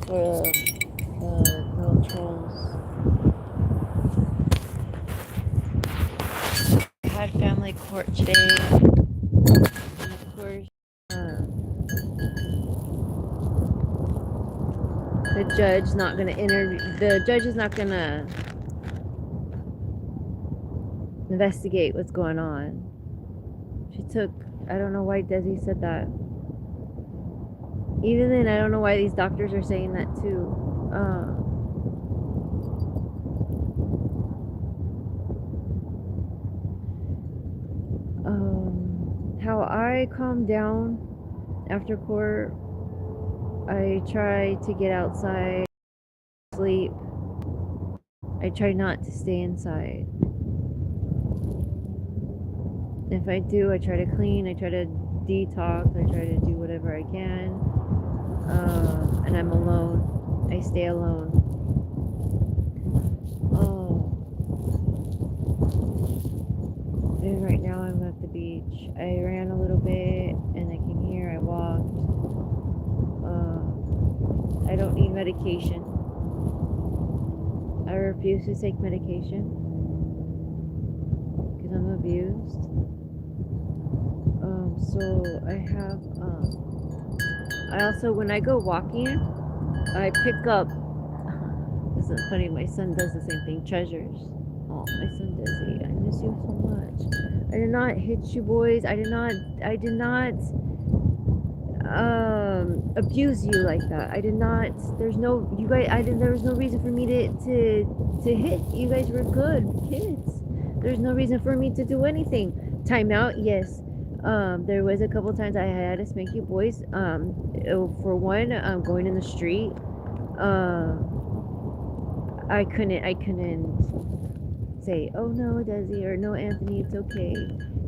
for no trolls. I had family court today, and of course, the judge not gonna interview. The judge is not gonna investigate what's going on. She took. I don't know why Desi said that. Even then, I don't know why these doctors are saying that too. How I calm down after court, I try to get outside, sleep. I try not to stay inside. If I do, I try to clean, I try to detox, I try to do whatever I can. And I'm alone. I stay alone. And right now I'm at the beach. I ran a little bit and I came here, I walked. I don't need medication. I refuse to take medication because I'm abused. So I have, I also, when I go walking, I pick up, this is funny, my son does the same thing, treasures. Oh, my son does it. I miss you so much. I did not hit you boys. I did not abuse you like that. I did not, there's no, you guys, there was no reason for me to hit. You guys were good kids. There's no reason for me to do anything. Time out, yes. There was a couple times I had to spank you boys. For one, going in the street, I couldn't say, oh no, Desi, or no, Anthony, it's okay.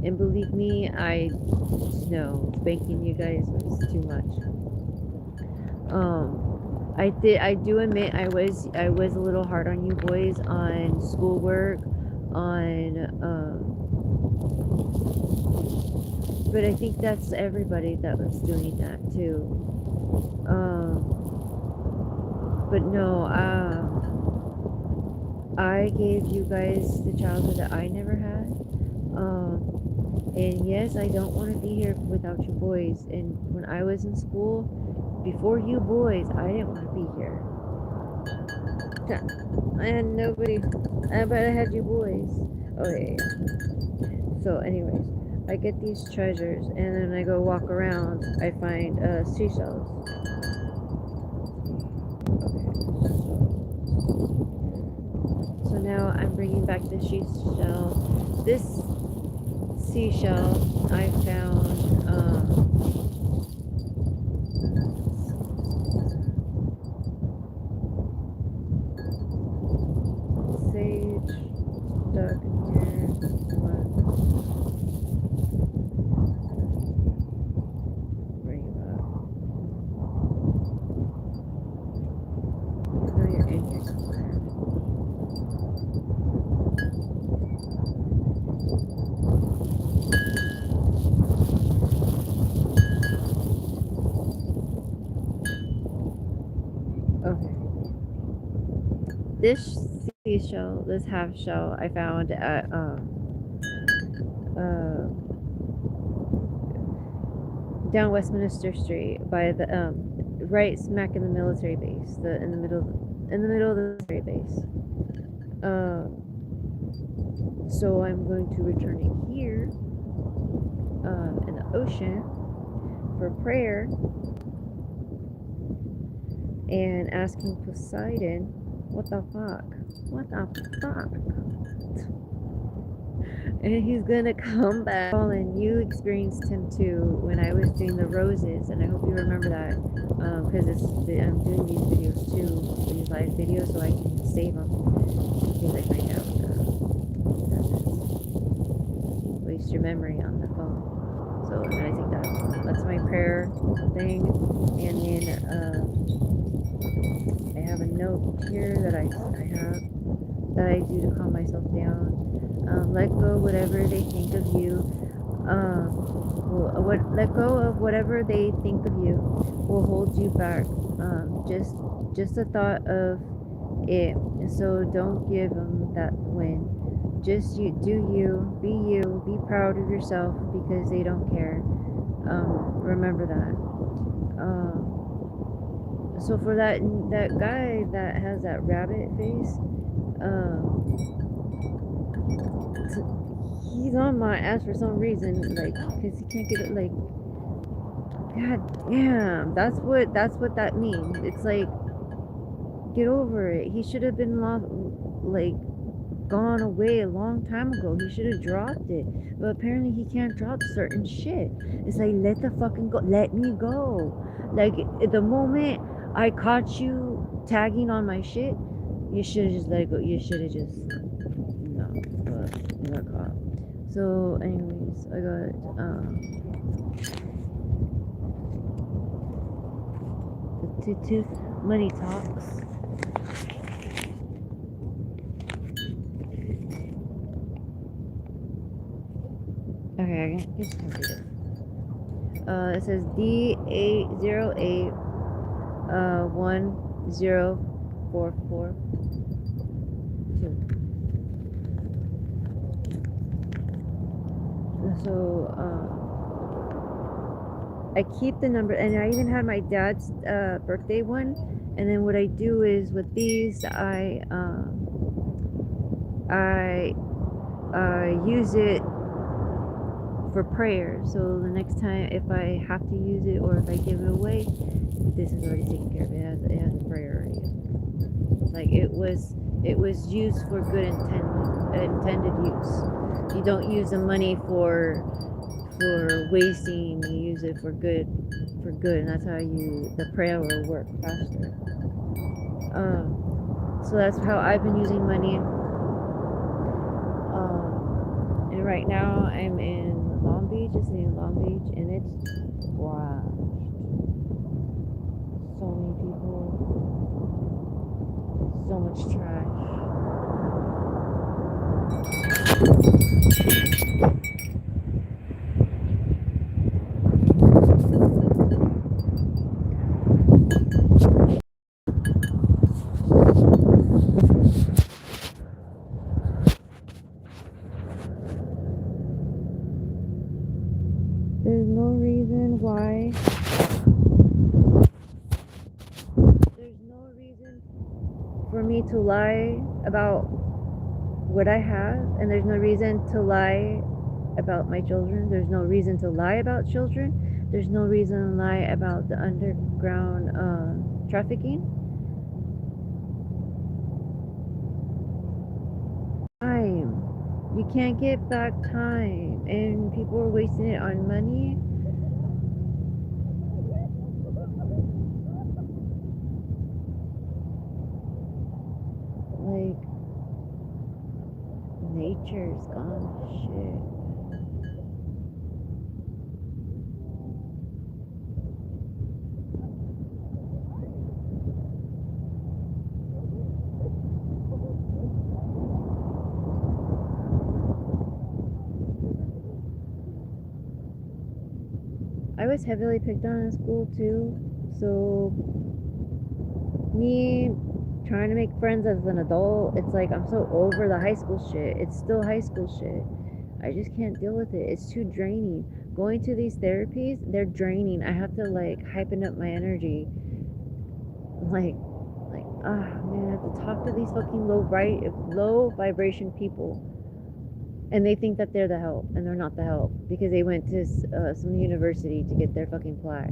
And believe me, no, spanking you guys was too much. I do admit I was a little hard on you boys on schoolwork, but I think that's everybody that was doing that too. But no, I gave you guys the childhood that I never had. And yes, I don't want to be here without you boys. And when I was in school, before you boys, I didn't want to be here. I had nobody, but I had you boys. Okay. So anyways, I get these treasures, and then I go walk around. I find seashells. So now I'm bringing back the seashell. This seashell I found sage stuck in here. Bring it back. I know you're in here somewhere. Okay. This seashell, this half shell, I found at down Westminster Street by the right smack in the military base, in the middle of the military base. So I'm going to return it here in the ocean for prayer and asking Poseidon, what the fuck? And he's gonna come back. And you experienced him too when I was doing the roses, and I hope you remember that, because I'm doing these videos too, these live videos, so I can save them in case I find out. Waste your memory on the phone. So and I think that's my prayer thing, and then I have a note here that I do to calm myself down. Let go whatever they think of you. Let go of whatever they think of you will hold you back. Just the thought of it. So don't give them that win. Just be proud of yourself because they don't care. Remember that. So for that guy that has that rabbit face, um, he's on my ass for some reason, like, cause he can't get it. Like, god damn, that's what that means. It's like, get over it. He should have been lost, like, gone away a long time ago. He should have dropped it. But apparently he can't drop certain shit. It's like, let the fucking go. Let me go. Like, at the moment I caught you tagging on my shit, you should have just let it go. You should have just no, but you got caught. So anyways, I got the two money talks. Okay, I guess I can read it. It says D808 10442. So I keep the number, and I even had my dad's birthday one. And then what I do is with these, I use it for prayer. So the next time if I have to use it or if I give it away, this is already taken care of. It has a prayer already. Like, it was used for good intended use. You don't use the money for wasting. You use it for good, and that's how the prayer will work faster. So that's how I've been using money. And right now I'm in Long Beach, just in Long Beach, and it's wow. So many people, so much trash. There's no reason why. There's no reason for me to lie about what I have, and there's no reason to lie about my children. There's no reason to lie about children. There's no reason to lie about the underground trafficking. Time. You can't get back time, and people are wasting it on money. Like, nature's gone to shit. I was heavily picked on in school too, so me trying to make friends as an adult, it's like I'm so over the high school shit. It's still high school shit. I just can't deal with it. It's too draining. Going to these therapies, they're draining. I have to, like, hypen up my energy. Like, man, I have to talk to these fucking low vibration people, and they think that they're the help, and they're not the help because they went to some university to get their fucking plaque.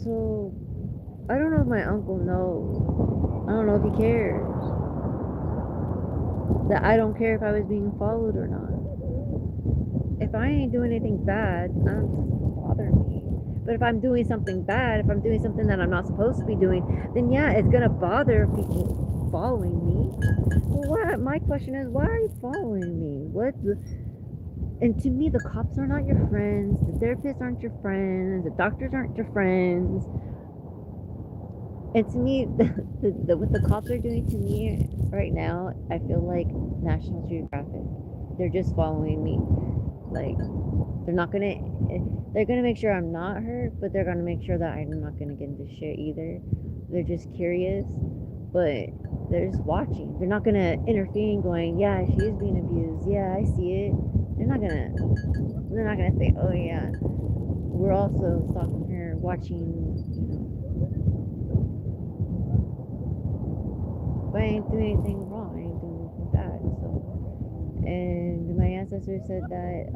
So I don't know if my uncle knows. I don't know if he cares that I don't care if I was being followed or not. If I ain't doing anything bad, it doesn't bother me. But if I'm doing something bad, if I'm doing something that I'm not supposed to be doing, then yeah, it's gonna bother people following me. Well, my question is, why are you following me? And to me, the cops are not your friends, the therapists aren't your friends, the doctors aren't your friends. And to me, what the cops are doing to me right now, I feel like National Geographic. They're just following me. Like, they're not gonna, they're gonna make sure I'm not hurt, but they're gonna make sure that I'm not gonna get into shit either. They're just curious, but they're just watching. They're not gonna intervene, going, yeah, she is being abused. Yeah, I see it. They're not gonna. They're not gonna say, oh yeah, we're also stalking her, watching. But I ain't doing anything wrong. I ain't doing anything bad. So, and my ancestor said that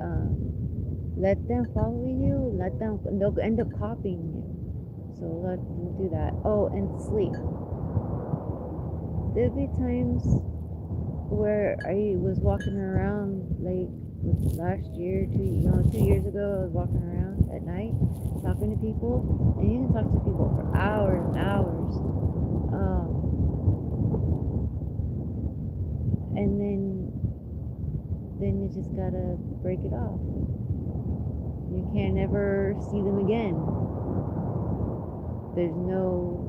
let them follow you. Let them. They'll end up copying you. So let them do that. Oh, and sleep. There'll be times where I was walking around like last year, 2 years ago. I was walking around at night talking to people, and you can talk to people for hours and hours. And then you just gotta break it off. You can't ever see them again. There's no,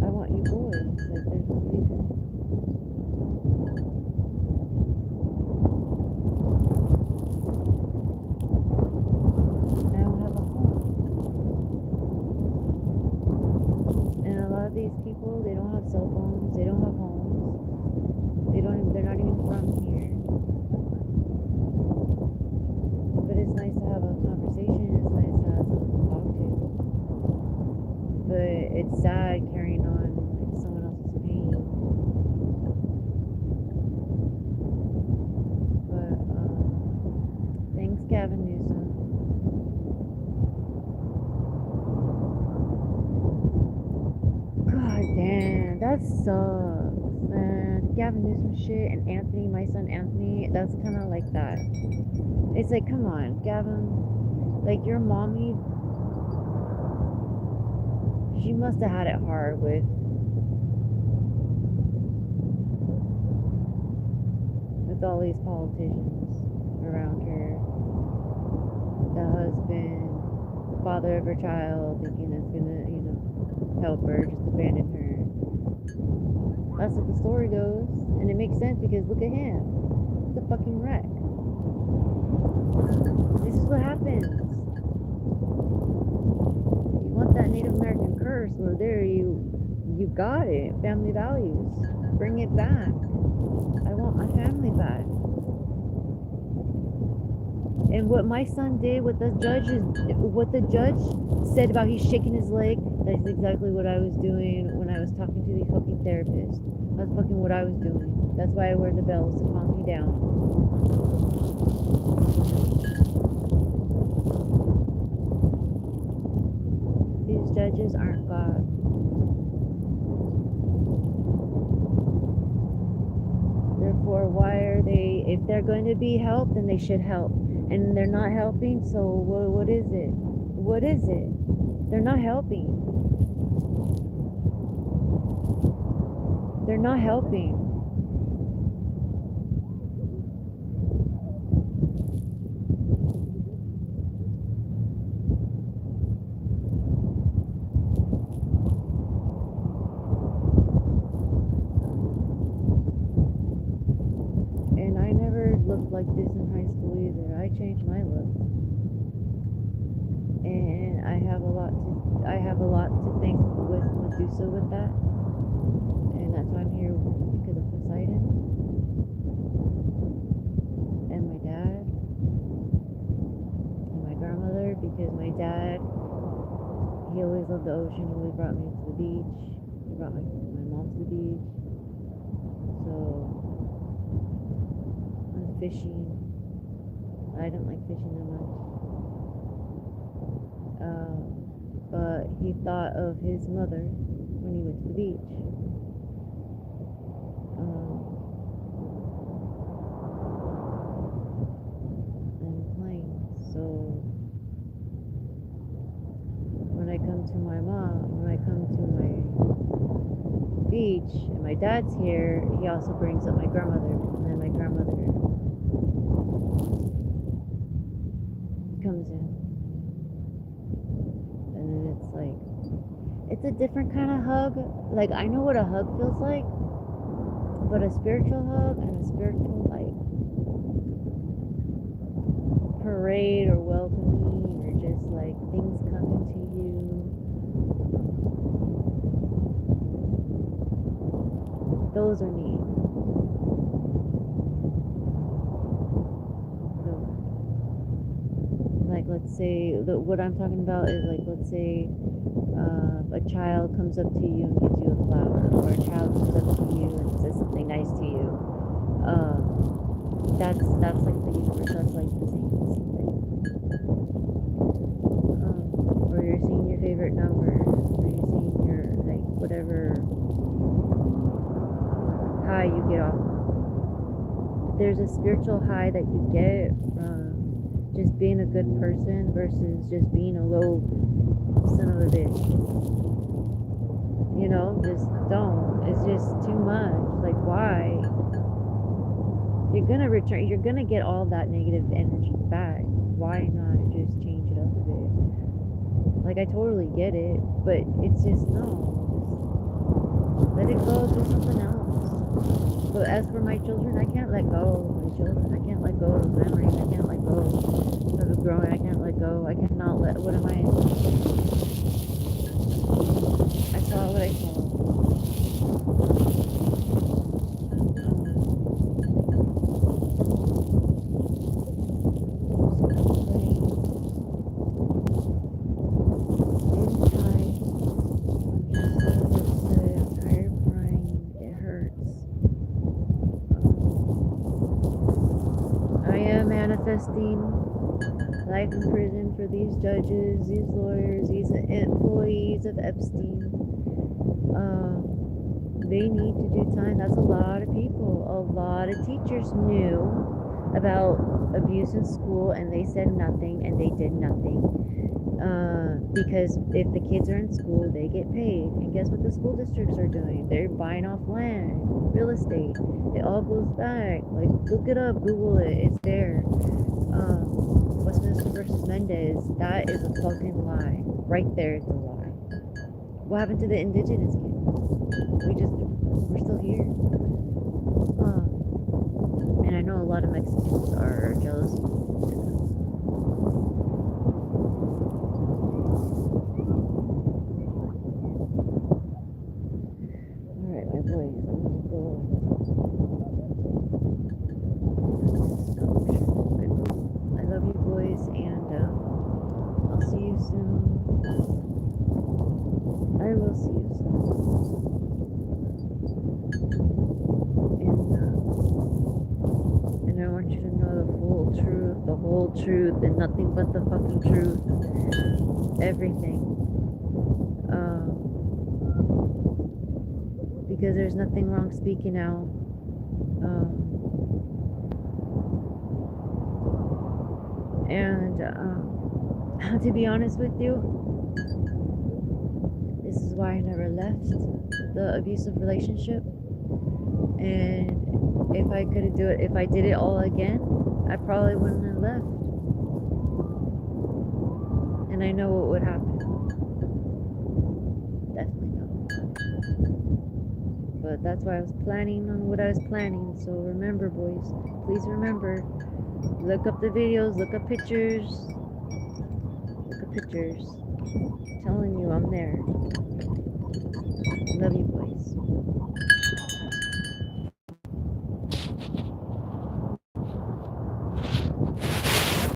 I want you boys. Like, there's no reason. I don't have a home. And a lot of these people, they don't have cell phones, they don't have homes. They're not even from here. But it's nice to have a conversation, it's nice to have someone to talk to. But it's sad carrying on like someone else's pain. But thanks, Gavin Newsom. God damn, that sucks, man. Gavin Newsom shit and Anthony, my son Anthony, that's kind of like that. It's like, come on, Gavin. Like, your mommy, she must have had it hard with all these politicians around her. The husband, the father of her child, thinking it's gonna, help her, just abandon her. That's what the story goes. And it makes sense because look at him. He's a fucking wreck. This is what happens. You want that Native American curse, well there you got it. Family values. Bring it back. I want my family back. And what my son did, what the judge said about he's shaking his leg, that's exactly what I was doing when I was talking to the fucking therapist. That's fucking what I was doing. That's why I wear the bells to calm me down. These judges aren't God. Therefore, why are they, if they're going to be helped, then they should help. And they're not helping, so what is it? What is it? They're not helping. They're not helping. And I never looked like this in high school either. I changed my look. And I have a lot to thank with Medusa with that. And that's why I'm here, because of Poseidon and my dad and my grandmother, because my dad, he always loved the ocean. He always brought me to the beach. He brought my mom to the beach. So I'm fishing. I don't like fishing that much. But he thought of his mother when he went to the beach. And playing. So when I come to my beach and my dad's here, he also brings up my grandmother. And then my grandmother prison. And then it's like, it's a different kind of hug. Like, I know what a hug feels like, but a spiritual hug and a spiritual, like, parade or welcoming or just, like, things coming to you. Those are neat. Like, let's say, what I'm talking about is, like, let's say a child comes up to you and gives you a flower, or a child comes up to you and says something nice to you. That's like the universe. That's like the same thing. Or you're seeing your favorite number, or you're seeing your, like, whatever high you get off. There's a spiritual high that you get from just being a good person versus just being a low son of a bitch. You know, just don't. It's just too much. Like, why? You're gonna return. You're gonna get all that negative energy back. Why not just change it up a bit? Like, I totally get it, but it's just no. Just let it go. Do something else. But as for my children, I can't let go of my children. I can't let go of memories. I can't let go of the growing. I can't let go. I cannot let. What am I? I saw what I saw. Manifesting life in prison for these judges, these lawyers, these employees of Epstein. They need to do time. That's a lot of people. A lot of teachers knew about abuse in school and they said nothing and they did nothing. Because if the kids are in school, they get paid. And guess what the school districts are doing? They're buying off land, real estate. It all goes back. Like, look it up, Google it. It's there. Westminster versus Mendez. That is a fucking lie. Right there, it's a lie. What happened to the indigenous kids? We're still here. And I know a lot of Mexicans are jealous. Alright, my boys, I'm gonna go. I love you boys, and I'll see you soon. I will see you soon. And I want you to know the whole truth, and nothing but the fucking truth. Everything. Because there's nothing wrong speaking out. And to be honest with you, this is why I never left the abusive relationship. And if I could do it, if I did it all again, I probably wouldn't have left. And I know what would happen. Definitely know. But that's why I was planning on what I was planning. So remember, boys, please remember, look up the videos, look up pictures. Look up pictures. I'm telling you, I'm there. Love you.